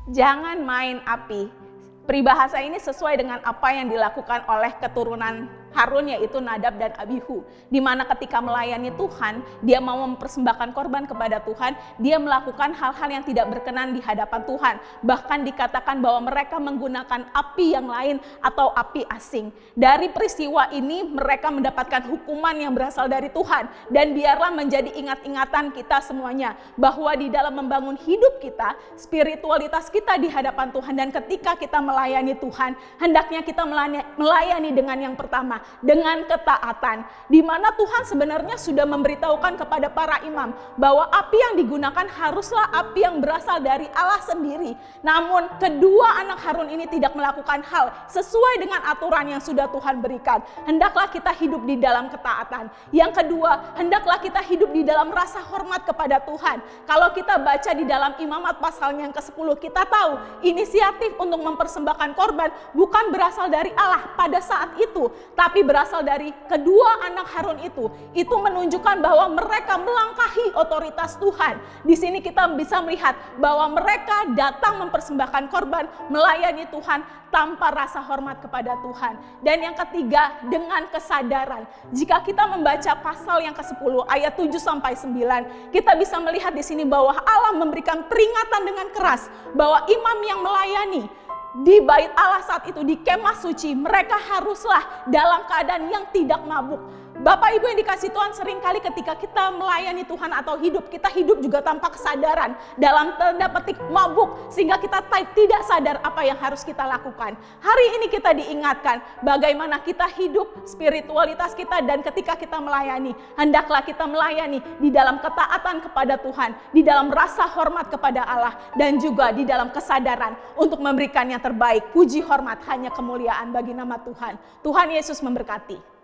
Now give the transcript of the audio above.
Jangan main api. Peribahasa ini sesuai dengan apa yang dilakukan oleh keturunan Harun, yaitu Nadab dan Abihu. Di mana ketika melayani Tuhan, dia mau mempersembahkan korban kepada Tuhan, dia melakukan hal-hal yang tidak berkenan di hadapan Tuhan. Bahkan dikatakan bahwa mereka menggunakan api yang lain atau api asing. Dari peristiwa ini mereka mendapatkan hukuman yang berasal dari Tuhan. Dan biarlah menjadi ingat-ingatan kita semuanya, bahwa di dalam membangun hidup kita, spiritualitas kita di hadapan Tuhan, dan ketika kita melayani Tuhan, hendaknya kita melayani dengan yang pertama, dengan ketaatan, di mana Tuhan sebenarnya sudah memberitahukan kepada para imam bahwa api yang digunakan haruslah api yang berasal dari Allah sendiri. Namun kedua anak Harun ini tidak melakukan hal sesuai dengan aturan yang sudah Tuhan berikan. Hendaklah kita hidup di dalam ketaatan. Yang kedua, hendaklah kita hidup di dalam rasa hormat kepada Tuhan. Kalau kita baca di dalam Imamat pasalnya yang ke-10, kita tahu inisiatif untuk mempersembahkan korban bukan berasal dari Allah pada saat itu, tapi berasal dari kedua anak Harun itu. Itu menunjukkan bahwa mereka melangkahi otoritas Tuhan. Di sini kita bisa melihat bahwa mereka datang mempersembahkan korban, melayani Tuhan tanpa rasa hormat kepada Tuhan. Dan yang ketiga, dengan kesadaran. Jika kita membaca pasal yang ke-10 ayat 7 sampai 9, kita bisa melihat di sini bahwa Allah memberikan peringatan dengan keras bahwa imam yang melayani di bait Allah saat itu, di kemah suci, mereka haruslah dalam keadaan yang tidak mabuk. Bapak Ibu yang dikasih Tuhan, seringkali ketika kita melayani Tuhan atau hidup, kita hidup juga tanpa kesadaran, dalam tanda petik mabuk, sehingga kita tidak sadar apa yang harus kita lakukan. Hari ini kita diingatkan bagaimana kita hidup spiritualitas kita, dan ketika kita melayani, hendaklah kita melayani di dalam ketaatan kepada Tuhan, di dalam rasa hormat kepada Allah, dan juga di dalam kesadaran untuk memberikan yang terbaik. Puji hormat hanya kemuliaan bagi nama Tuhan. Tuhan Yesus memberkati.